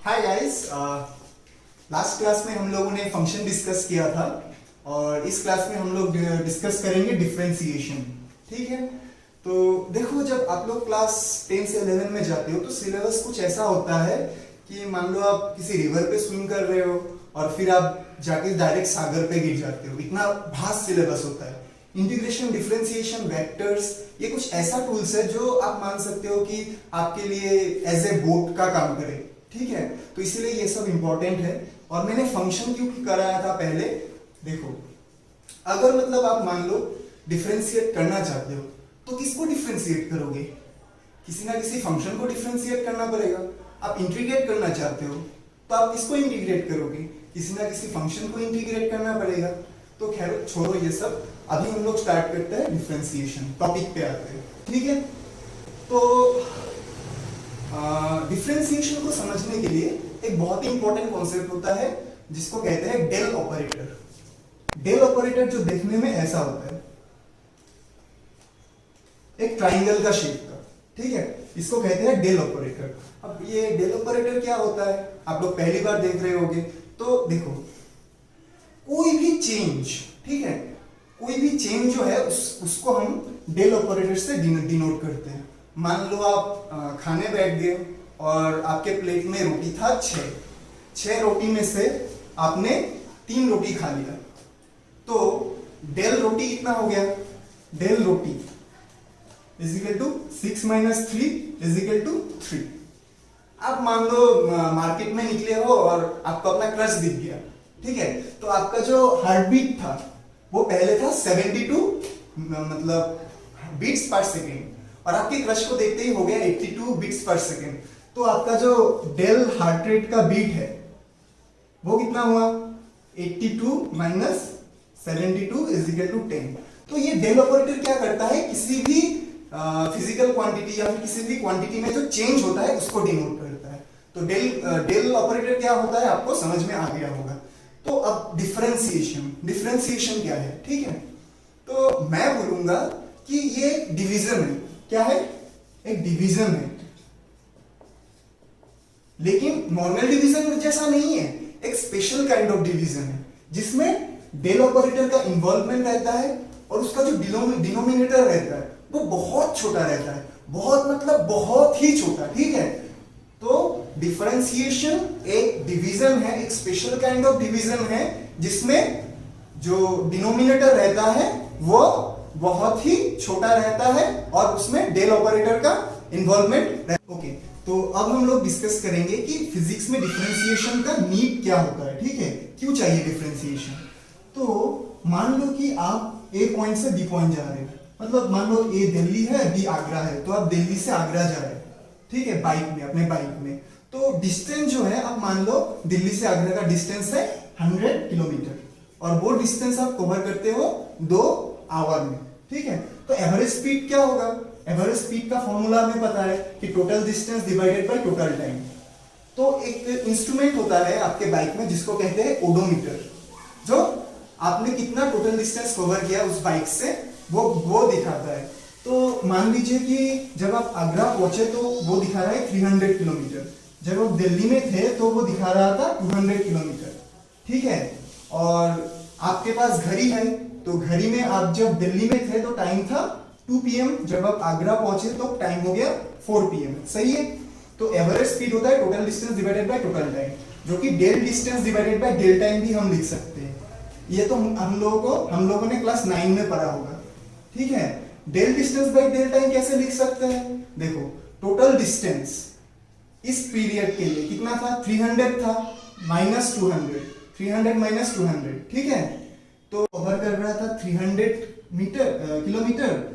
Hi guys, last class में हम लोगों ने फंक्शन डिस्कस किया था और इस क्लास में हम लोग डिस्कस करेंगे डिफरेंशिएशन। ठीक है, तो देखो जब आप लोग क्लास 10 से 11 में जाते हो तो सिलेबस कुछ ऐसा होता है कि मान लो आप किसी रिवर पे स्विम कर रहे हो और फिर आप जाके डायरेक्ट सागर पे गिर जाते हो। इतना भास्ट सिलेबस होता है। इंटीग्रेशन, डिफरेंशिएशन, वेक्टर्स, ये कुछ ऐसा टूल्स है जो आप मान सकते हो कि आपके लिए एज ए बोट का काम करे। ठीक है, तो इसीलिए ये सब इंपॉर्टेंट है। और मैंने फंक्शन क्यों कराया था पहले, देखो अगर मतलब आप मान लो डिफरेंशिएट करना चाहते हो तो किसको डिफरेंशिएट करोगे? किसी ना किसी फंक्शन को डिफरेंशिएट करना पड़ेगा। आप इंटीग्रेट करना चाहते हो तो आप किसको इंटीग्रेट करोगे? किसी ना किसी फंक्शन को इंटीग्रेट करना पड़ेगा। तो खैर छोड़ो ये सब, अभी हम लोग स्टार्ट करते हैं डिफरेंशिएशन टॉपिक पे आते हैं। ठीक है, तो डिफरेंशिएशन को समझने के लिए एक बहुत ही इंपॉर्टेंट कॉन्सेप्ट होता है जिसको कहते हैं डेल ऑपरेटर। डेल ऑपरेटर जो देखने में ऐसा होता है, एक ट्राइंगल का शेप का। ठीक है, इसको कहते हैं डेल ऑपरेटर। अब ये डेल ऑपरेटर क्या होता है आप लोग पहली बार देख रहे होगे। तो देखो कोई भी चेंज, ठीक है, कोई भी चेंज जो है उसको हम डेल ऑपरेटर से डिनोट करते हैं। मान लो आप खाने बैठ गए और आपके प्लेट में रोटी था 6 रोटी में से आपने 3 रोटी खा लिया, तो डेल रोटी कितना हो गया? डेल रोटी is equal to 6 - 3 is equal to 3। आप मान लो मार्केट में निकले हो और आपको अपना क्रश दिख गया। ठीक है, तो आपका जो हार्ट बीट था वो पहले था 72 मतलब बीट्स पर सेकेंड और आपके क्रश को देखते ही हो गया 82 बीट्स पर सेकेंड। तो आपका जो डेल हार्ट रेट का बीट है वो कितना हुआ? 82 - 72 इज इक्वल टू 10। तो ये डेल ऑपरेटर क्या करता है? किसी भी फिजिकल क्वांटिटी या फिर किसी भी क्वांटिटी में जो चेंज होता है उसको डिनोट करता है। तो डेल ऑपरेटर क्या होता है आपको समझ में आ गया होगा। तो अब डिफरेंशिएशन क्या है? ठीक है, तो मैं बोलूंगा कि ये डिवीजन है। क्या है? एक डिवीजन है, लेकिन नॉर्मल डिवीजन जैसा नहीं है, एक स्पेशल काइंड ऑफ डिवीजन है जिसमें डेल ऑपरेटर का इन्वॉल्वमेंट रहता है और उसका जो डिनोमिनेटर रहता है वो बहुत छोटा रहता है। बहुत मतलब बहुत ही छोटा। ठीक है, तो डिफरेंशिएशन एक डिवीजन है, एक स्पेशल काइंड ऑफ डिवीजन है जिसमें जो डिनोमिनेटर रहता है वो बहुत ही छोटा रहता है और उसमें डेल ऑपरेटर का इन्वॉल्वमेंट रहता है। ओके, तो अब हम लोग डिस्कस करेंगे कि फिजिक्स में डिफरेंशिएशन का नीड क्या होता है। ठीक है, क्यों चाहिए डिफरेंशिएशन? तो मान लो कि आप ए पॉइंट से बी पॉइंट जा रहे हो, मतलब मान लो ए दिल्ली है, बी आगरा है, तो आप दिल्ली से आगरा जा रहे हैं। ठीक है, बाइक में, अपने बाइक में। तो डिस्टेंस जो है आप मान लो दिल्ली से आगरा का डिस्टेंस है 100 किलोमीटर और वो डिस्टेंस आप कवर करते हो 2 आवर में। ठीक है, तो एवरेज स्पीड क्या होगा? एवरेज स्पीड का फॉर्मूला हमें पता है कि total distance divided by total time. तो एक इंस्ट्रूमेंट होता है आपके बाइक में जिसको कहते हैं ओडोमीटर, जो आपने कितना टोटल डिस्टेंस कवर किया उस बाइक से वो दिखाता है। तो मान लीजिए कि जब आप आगरा पहुंचे तो वो दिखा रहा है 300 किलोमीटर, जब आप दिल्ली में थे तो वो दिखा रहा था 200 किलोमीटर। ठीक है, और आपके पास घड़ी है, तो घड़ी में आप जब दिल्ली में थे तो टाइम था 2 PM, जब आप आगरा पहुंचे तो टाइम हो गया 4 PM। सही है, तो एवरेज स्पीड होता है total distance divided by total time, जो कि del distance divided by del time भी हम लिख सकते हैं। ये तो हम लोगों ने क्लास 9 में पढ़ा होगा। ठीक है, del distance by del time कैसे लिख सकते हैं? देखो टोटल डिस्टेंस इस पीरियड के लिए कितना था? 300 था माइनस 200, 300 माइनस 200। ठीक है, तो कवर कर रहा था 300 किलोमीटर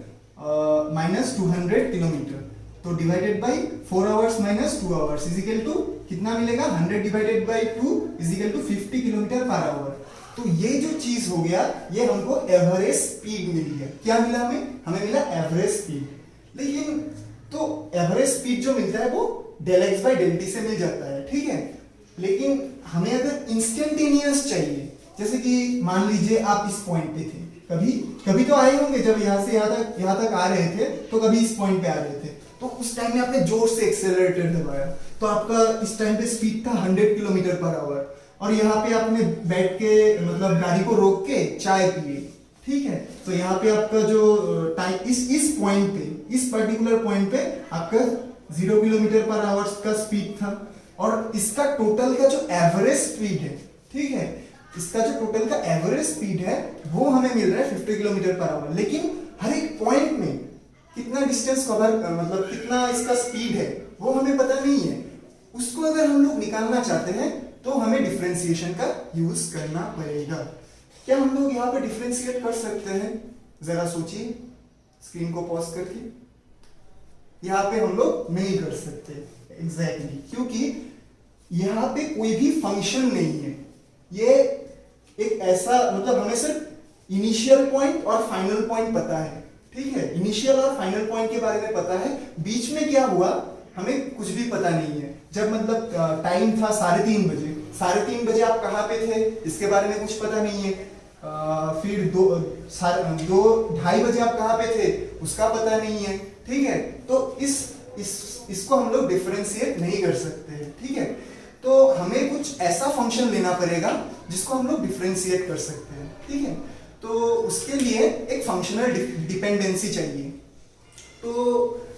माइनस 200 किलोमीटर, तो divided by 4 hours minus 2 hours is equal to कितना मिलेगा? 100 divided by 2 is equal to 50 kilometre per hour. तो ये जो चीज हो गया ये हमको एवरेज स्पीड मिल गया। क्या मिला हमें मिला एवरेज स्पीड। लेकिन तो एवरेज स्पीड जो मिलता है वो del x by del t से मिल जाता है। ठीक है, लेकिन हमें अगर इंस्टेंटेनियस चाहिए, जैसे कि मान लीजिए आप इस पॉइंट पे थे, कभी तो आए होंगे जब यहाँ से यहाँ तक आ रहे थे, तो कभी इस पॉइंट पे आ रहे थे, तो उस टाइम में आपने जोर से एक्सेलरेटर दबाया, तो आपका इस टाइम पे स्पीड था 100 किलोमीटर पर आवर, और यहाँ पे आपने बैठ के मतलब गाड़ी को रोक के चाय पिए, ठीक है। तो यहाँ पे आपका जो टाइम इस पॉइंट पे, इस पर्टिकुलर पॉइंट पे आपका 0 किलोमीटर पर आवर का स्पीड था, और इसका टोटल का जो एवरेज स्पीड है, ठीक है, इसका जो टोटल का एवरेज स्पीड है वो हमें मिल रहा है 50 किलोमीटर पर आवर। लेकिन हर एक पॉइंट में कितना डिस्टेंस कवर, मतलब कितना इसका स्पीड है वो हमें पता नहीं है। उसको अगर हम लोग निकालना चाहते हैं तो हमें डिफरेंशिएशन का यूज करना पड़ेगा। क्या हम लोग यहाँ पे डिफरेंशिएट कर सकते हैं? जरा सोचिए, स्क्रीन को पॉज करके। यहाँ पे हम लोग नहीं कर सकते एग्जैक्टली, क्योंकि यहाँ पे कोई भी फंक्शन नहीं है। ये एक ऐसा, मतलब हमें सिर्फ इनिशियल पॉइंट और फाइनल पॉइंट पता है, ठीक है, इनिशियल और फाइनल पॉइंट के बारे में पता है, बीच में क्या हुआ हमें कुछ भी पता नहीं है। जब मतलब टाइम था 3:30 बजे, 3:30 बजे आप कहाँ पे थे इसके बारे में कुछ पता नहीं है। फिर 2:30 बजे आप कहाँ पे थे उसका पता नहीं है, ठीक है। तो इसको हम लोग डिफरेंशिएट नहीं कर सकते, ठीक है। तो हमें कुछ ऐसा फंक्शन लेना पड़ेगा जिसको हम लोग डिफरेंशिएट कर सकते हैं, ठीक है। तो उसके लिए एक फंक्शनल डिपेंडेंसी चाहिए। तो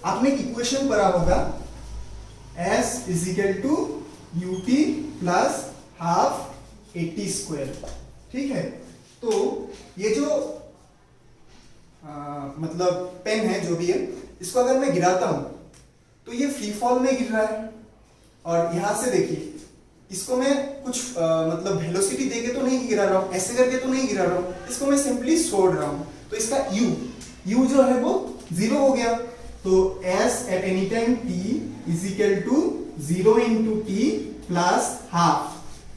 आपने इक्वेशन पढ़ा होगा s = ut प्लस हाफ 80², ठीक है। तो ये जो मतलब पेन है जो भी है, इसको अगर मैं गिराता हूं तो ये फ्री फॉल में गिर रहा है, और यहां से देखिए इसको मैं कुछ मतलब वेलोसिटी देके तो नहीं गिरा रहा हूं, ऐसे करके तो नहीं गिरा रहा हूं, इसको मैं सिंपली छोड़ रहा हूं। तो इसका u जो है वो 0 हो गया। तो s at any time t = 0 × t plus half.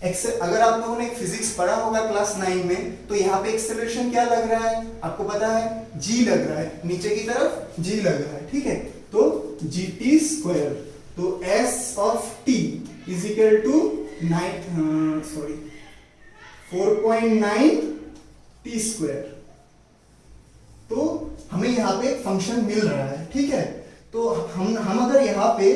अगर आप लोगों ने फिजिक्स पढ़ा होगा क्लास 9 में, तो यहाँ पे एक्सेलरेशन क्या लग रहा है आपको पता है? g लग रहा है, नीचे की तरफ g लग रहा है, ठीक है। तो gt², तो s of t = 4.9 t²। तो हमें यहाँ पे एक फंक्शन मिल रहा है, ठीक है। तो हम अगर यहाँ पे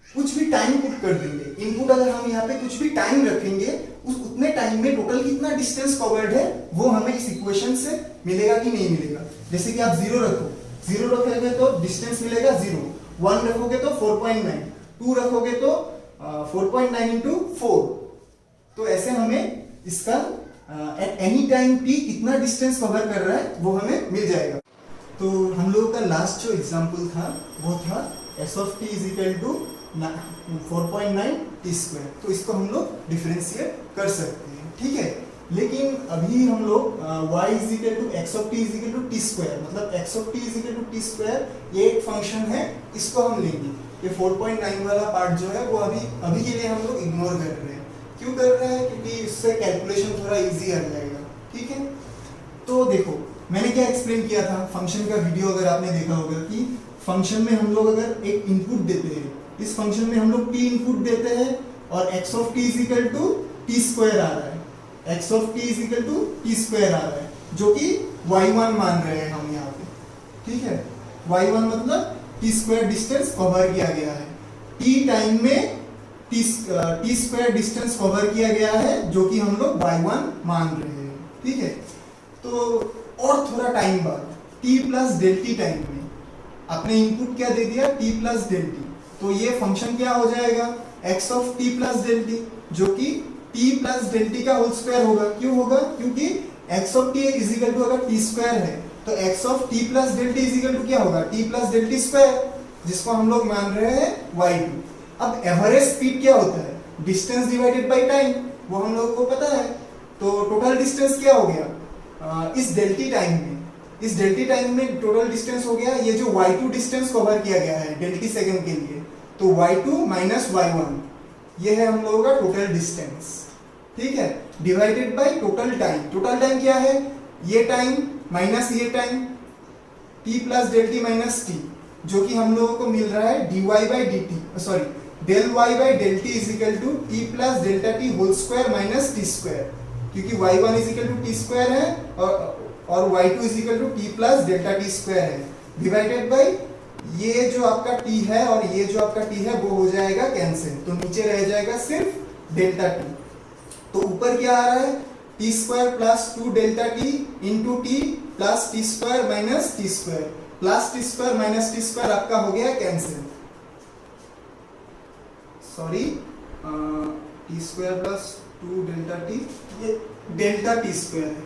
कुछ भी टाइम पुट कर देंगे, इनपुट अगर हम यहाँ पे कुछ भी टाइम रखेंगे, उतने टाइम में टोटल कितना डिस्टेंस कवर्ड है वो हमें इस इक्वेशन से मिलेगा कि नहीं मिलेगा। जैसे कि आप 0 रखो, 0 रखोगे तो डिस्टेंस मिलेगा 0, 1 रखोगे तो 4.9, 2 रखोगे तो 4.9 × 4। तो ऐसे हमें इसका एट एनी टाइम t कितना डिस्टेंस कवर कर रहा है वो हमें मिल जाएगा। तो हम लोगों का लास्ट जो एग्जांपल था वो था s of t = 4.9 t²। तो इसको हम लोग डिफरेंशिएट कर सकते हैं, ठीक है। लेकिन अभी हम लोग y = x of t = t², मतलब x of t = t², ये एक फंक्शन है, इसको हम लेंगे। ये 4.9 वाला पार्ट जो है वो अभी के लिए हम लोग इग्नोर कर रहे हैं। क्यों कर रहे हैं? क्योंकि इससे कैलकुलेशन थोड़ा इजी आ जाएगा, ठीक है। तो देखो मैंने क्या एक्सप्लेन किया था, फंक्शन का वीडियो अगर आपने देखा होगा कि फंक्शन में हम लोग अगर एक इनपुट देते हैं, इस फंक्शन में हम लोग t इनपुट देते हैं और x of t = t² आ रहा है, x of t = t² आ रहा है, जो कि y1 मान रहे हैं हम यहाँ पे, ठीक है। y1 मतलब t² डिस्टेंस कवर किया गया है, t टाइम में t² डिस्टेंस कवर किया गया है, जो कि हम लोग y1 मान रहे हैं, ठीक है। तो और थोड़ा टाइम बाद t + ΔT टाइम में आपने इनपुट क्या दे दिया? t + ΔT। तो ये फंक्शन क्या हो जाएगा? x of t + ΔT, जो कि t + ΔT का होल स्क्वायर होगा। क्यों होगा? क्योंकि x of t = अगर t² है तो x of t + ΔT = क्या होगा? t + ΔT², जिसको हम लोग मान रहे हैं y2। अब एवरेज स्पीड क्या होता है? डिस्टेंस डिवाइडेड बाय टाइम, वो हम लोगों को पता है। तो टोटल डिस्टेंस क्या हो गया इस ΔT टाइम में? इस ΔT टाइम में टोटल डिस्टेंस हो गया ये जो y2 डिस्टेंस कवर किया गया है ΔT सेकंड के लिए, तो y2 - y1, ये है हम लोगों का टोटल डिस्टेंस, ठीक है, divided by total time. Total time क्या है? ये टाइम माइनस ये टाइम, t + ΔT - t, जो कि हम लोगों को मिल रहा है dy/dt, sorry ∂y/ΔT = t + ΔT whole square minus t², क्योंकि y1 = t² है और y2 = t + ΔT² है, डिवाइडेड बाय ये जो आपका t है और ये जो आपका t है वो हो जाएगा कैंसिल, तो नीचे रह जाएगा सिर्फ डेल्टा t। तो ऊपर क्या आ रहा है, T square plus 2 delta T into T plus T square minus T square plus T square minus T square आपका हो गया cancel, sorry T square plus 2 delta T, ये डेल्टा टी स्क्वायर है,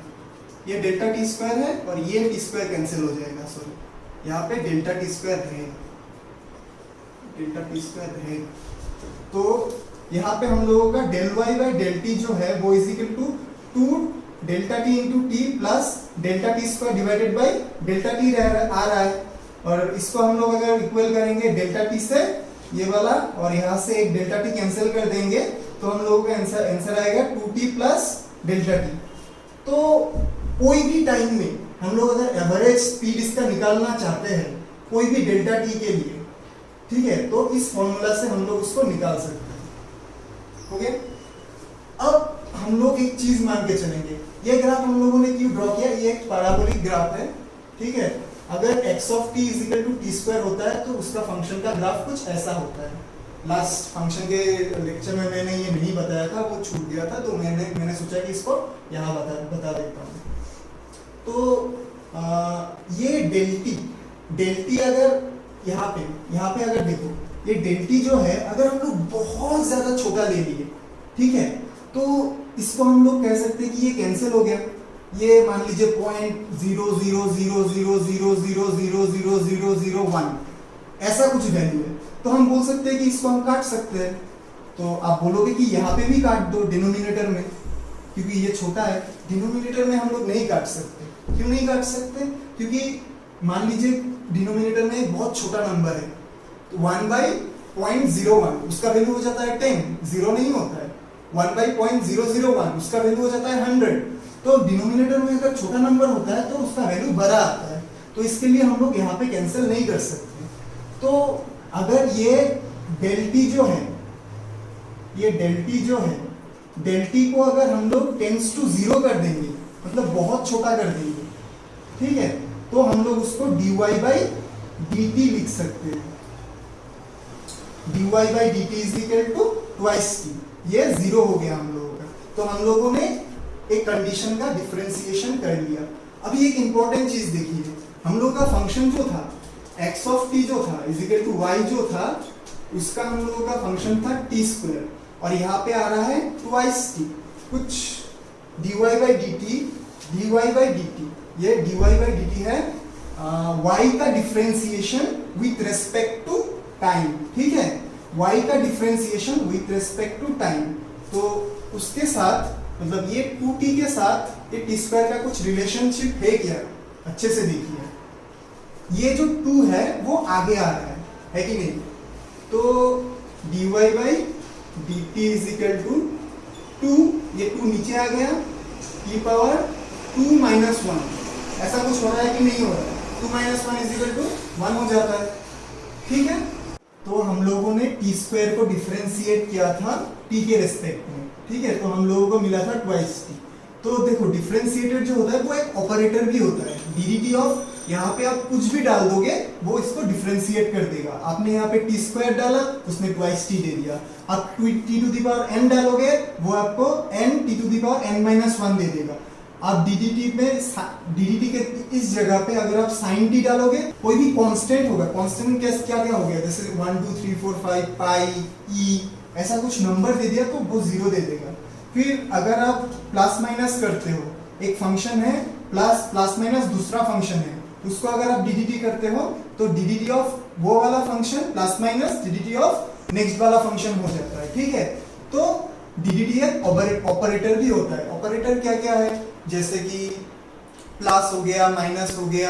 ये डेल्टा टी स्क्वायर है और ये T square cancel हो जाएगा, सॉरी यहाँ पे डेल्टा टी स्क्वायर रहेगा, डेल्टा टी स्क्वायर रहेगा। तो यहाँ पे हम लोगों का del Y by del T जो है वो is equal to 2 delta T into T plus delta T square divided by delta T आ रहा है, और इसको हम लोग अगर इक्वल करेंगे डेल्टा टी से ये वाला और यहाँ से एक डेल्टा टी कैंसिल कर देंगे तो हम लोगों का आंसर आएगा 2t प्लस डेल्टा टी। तो कोई भी टाइम में हम लोग अगर एवरेज स्पीड इसका निकालना चाहते हैं कोई भी डेल्टा टी के लिए, ठीक है, तो इस फॉर्मूला से हम लोग उसको निकाल सकते हैं। ओके, अब हम लोग एक चीज मान के चलेंगे, ये ग्राफ हम लोगों ने क्यों ड्रॉ किया, ये एक पैराबोलिक ग्राफ है, ठीक है। अगर x of t is equal to t square होता है तो उसका फंक्शन का ग्राफ कुछ ऐसा होता है। लास्ट फंक्शन के लेक्चर में मैंने ये नहीं बताया था, वो छूट गया था, तो मैंने सोचा कि इसको यहाँ बता देता हूँ। तो ये डेल टी अगर यहाँ पे अगर देखो, ये डेल टी जो है अगर हम लोग बहुत ज्यादा छोटा ले लिए, ठीक है, तो इसको हम लोग कह सकते हैं कि ये कैंसिल हो गया, ये मान लीजिए 0.00000000001 ऐसा कुछ वैल्यू है, तो हम बोल सकते हैं कि इसको हम काट सकते हैं। तो आप बोलोगे कि यहाँ पे भी काट दो डिनोमिनेटर में, क्योंकि ये छोटा है, डिनोमिनेटर में हम लोग नहीं काट सकते। क्यों नहीं काट सकते, क्योंकि मान लीजिए डिनोमिनेटर में एक बहुत छोटा नंबर है, तो 1/001 उसका वैल्यू हो जाता है 10, 0 नहीं होता है। 1/001 उसका वैल्यू हो जाता है 100। तो डिनोमिनेटर में अगर छोटा नंबर होता है तो उसका वैल्यू बड़ा आता है, तो इसके लिए हम लोग यहाँ पे कैंसिल नहीं कर सकते। तो अगर ये डेल टी जो है, ये डेल टी को अगर हम लोग टेंस टू 0 कर देंगे, मतलब बहुत छोटा कर देंगे, ठीक है, तो हम लोग उसको dy बाई dt लिख सकते हैं। dy by dt is equal to twice t, ये 0 हो गया हम लोगों का। तो हम लोगों ने एक कंडीशन का डिफरेंशिएशन कर लिया। अभी एक इंपॉर्टेंट चीज देखिए, हम लोग का फंक्शन जो था x ऑफ t जो था इज इक्वल टू y जो था, उसका हम लोगों का फंक्शन था t स्क्वायर, और यहाँ पे आ रहा है ट्वाइस t, कुछ dy बाई dt, ये dy बाई dt है y का differentiation with respect to time, ठीक है, y का differentiation with respect to time. तो उसके साथ मतलब ये 2t के साथ ये t स्क्वायर का कुछ रिलेशनशिप है क्या, अच्छे से देखिए, ये जो 2 है वो आगे आ रहा है कि नहीं, तो dy by dt is equal to 2, ये 2 नीचे आ गया, t पावर 2 माइनस 1, ऐसा कुछ हो रहा है कि नहीं हो रहा है, 2 माइनस 1 इज इक्वल टू 1 हो जाता है, ठीक है। तो हम लोगों ने टी स्क्वायर को डिफरेंशिएट किया था t के रेस्पेक्ट में, ठीक है, तो हम लोगों को मिला था ट्वाइस t। तो देखो डिफरेंशिएटेड जो होता है वो एक ऑपरेटर भी होता है, डी ऑफ, यहाँ पे आप कुछ भी डाल दोगे वो इसको डिफरेंशिएट कर देगा। आपने यहाँ पे टी स्क्वायर डाला, उसने ट्वाइस टी दे दिया, आप t to the power n डालोगे वो आपको n t to the power n minus 1 दे देगा। आप ddt के इस जगह पे अगर आप sin t डालोगे, कोई भी कांस्टेंट होगा, कांस्टेंट क्या क्या हो गया, जैसे 1 2 3 4 5 पाई e ऐसा कुछ नंबर दे दिया तो वो 0 दे देगा। फिर अगर आप प्लस माइनस करते हो, एक फंक्शन है प्लस माइनस दूसरा फंक्शन है, उसको अगर आप ddt करते हो तो ddt ऑफ वो वाला function plus minus ddt of next वाला फंक्शन हो जाता है, ठीक है। तो ddt एक ऑपरेटर भी होता है। ऑपरेटर क्या क्या है, जैसे कि प्लस हो गया, माइनस हो गया,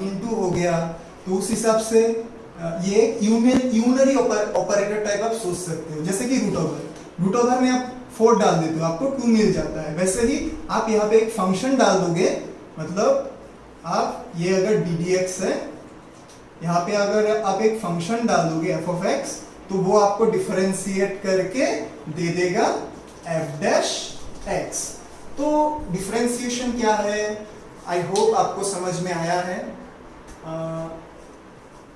इनटू हो गया, तो उस हिसाब से ये यूनरी ऑपरेटर टाइप आप सोच सकते हो। जैसे कि रूट ओवर में आप 4 डाल देते हो, आपको 2 मिल जाता है, वैसे ही आप यहाँ पे एक फंक्शन डाल दोगे, मतलब आप ये अगर ddx है, यहाँ पे अगर आप एक फंक्शन डाल दोगे f of x, तो वो आपको डिफरेंशिएट करके दे देगा f डैश x। तो डिफरेंशिएशन क्या है, आई होप आपको समझ में आया है।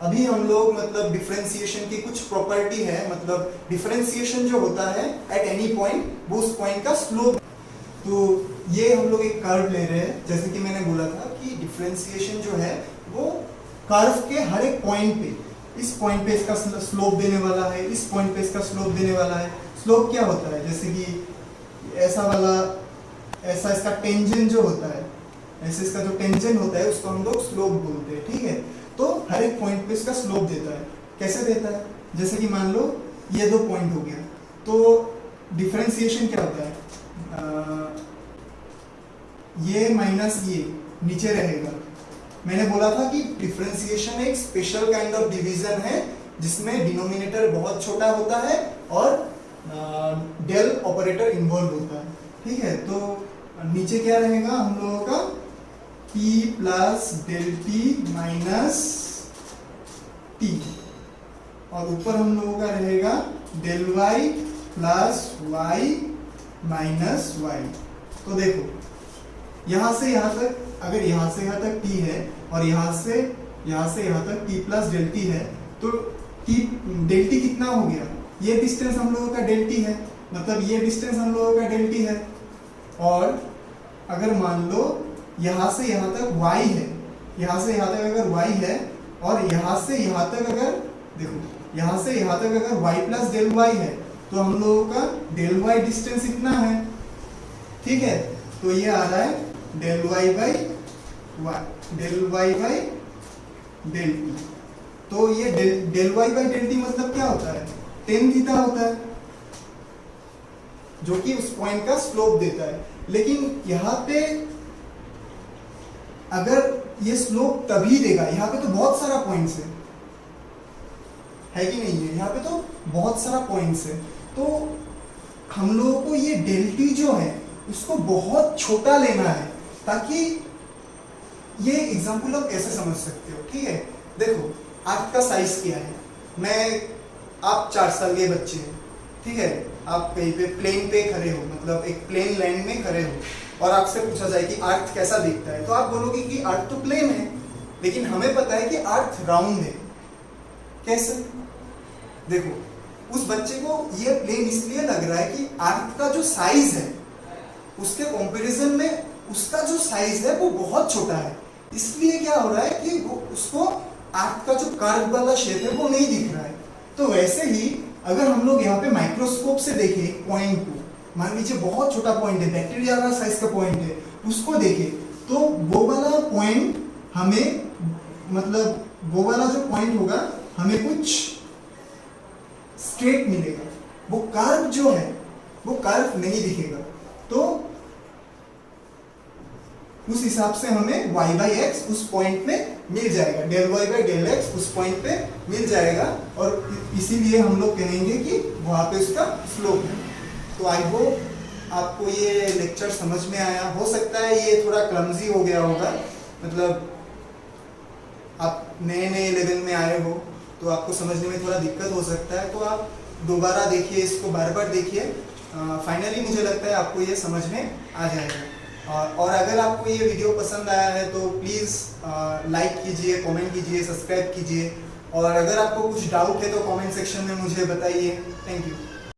अभी हम लोग मतलब डिफरेंशिएशन की कुछ प्रॉपर्टी है, मतलब डिफरेंशिएशन जो होता है एट एनी पॉइंट, वो उस पॉइंट का स्लोप। तो ये हम लोग एक कर्व ले रहे हैं, जैसे कि मैंने बोला था कि डिफरेंशिएशन जो है वो कर्व के हर एक पॉइंट पे, इस पॉइंट पे इसका स्लोप देने वाला है, इस पॉइंट पे इसका स्लोप देने वाला है। स्लोप क्या होता है, जैसे कि ऐसा वाला, ऐसा इसका टेंजेंट जो होता है, ऐसे इसका जो टेंजेंट होता है उसको हम लोग स्लोप बोलते हैं, ठीक है। तो हर एक पॉइंट पे इसका स्लोप देता है। कैसे देता है, जैसे कि मान लो ये दो पॉइंट हो गया, तो डिफरेंशिएशन क्या होता है, ये माइनस ये नीचे रहेगा। मैंने बोला था कि डिफरेंशिएशन एक स्पेशल काइंड ऑफ डिवीजन है जिसमें डिनोमिनेटर बहुत छोटा होता है और डेल ऑपरेटर इन्वॉल्व होता है, ठीक है। तो नीचे क्या रहेगा हम लोगों का, p plus del t minus t, और ऊपर हम लोगों का रहेगा del y plus y minus y. तो देखो यहां से यहां तक, अगर यहां से यहां तक t है और यहां से यहां तक t प्लस डेल टी है, तो t डेल टी कितना हो गया, ये डिस्टेंस हम लोगों का डेल टी है, मतलब ये डिस्टेंस हम लोगों का डेल टी है। और अगर मान लो यहां से यहां तक y है, यहां से यहां तक अगर y है, और यहां से यहां तक अगर, देखो यहां से यहां तक अगर y प्लस डेल वाई है, तो हम लोगों का डेल वाई डिस्टेंस इतना है, ठीक है। तो ये आ रहा है del Y by del t. तो ये del Y by del t मतलब क्या होता है, टेन थीटा होता है, जो कि उस पॉइंट का स्लोप देता है। लेकिन यहाँ पे अगर ये स्लोप तभी देगा, यहाँ पे तो बहुत सारा पॉइंट्स है कि नहीं है, यहाँ पे तो बहुत सारा पॉइंट्स है। तो हम लोगों को ये डेल टी जो है उसको बहुत छोटा लेना है, ताकि ये एग्जाम्पल आप ऐसे समझ सकते हो, ठीक है। देखो आर्क का साइज क्या है, आप 4 साल के बच्चे हैं, ठीक है, आप कहीं पे प्लेन पे खड़े हो, मतलब एक प्लेन लैंड में खड़े हो, और आपसे पूछा जाए कि अर्थ कैसा दिखता है, तो आप बोलोगे कि अर्थ तो प्लेन है। लेकिन हमें पता है कि अर्थ राउंड है। कैसे, देखो उस बच्चे को ये प्लेन इसलिए लग रहा है कि अर्थ का जो साइज है उसके कंपैरिजन में उसका जो साइज है वो बहुत छोटा है, इसलिए क्या हो रहा है कि वो उसको अर्थ का जो कर्व वाला शेप है वो नहीं दिख रहा है। तो वैसे ही अगर हम लोग यहाँ पे माइक्रोस्कोप से देखें पॉइंट को, मान लीजिए बहुत छोटा पॉइंट है, बैक्टीरिया का साइज का पॉइंट है, उसको देखें, तो वो वाला पॉइंट हमें, मतलब वो वाला जो पॉइंट होगा हमें कुछ स्ट्रेट मिलेगा, वो कर्व जो है वो कर्व नहीं दिखेगा। तो उस हिसाब से हमें y बाई एक्स उस पॉइंट में मिल जाएगा, डेल y बाई डेल एक्स उस पॉइंट पे मिल जाएगा, और इसीलिए हम लोग कहेंगे कि वहां पे उसका स्लोप है। तो आई होप आपको ये लेक्चर समझ में आया। हो सकता है ये थोड़ा क्लमजी हो गया होगा, मतलब आप नए नए लेवल में आए हो तो आपको समझने में थोड़ा दिक्कत हो सकता है, तो आप दोबारा देखिए, इसको बार बार देखिए, फाइनली मुझे लगता है आपको ये समझ में आ जाएगा। और अगर आपको ये वीडियो पसंद आया है तो प्लीज़ लाइक कीजिए, कमेंट कीजिए, सब्सक्राइब कीजिए, और अगर आपको कुछ डाउट है तो कमेंट सेक्शन में मुझे बताइए। Thank you.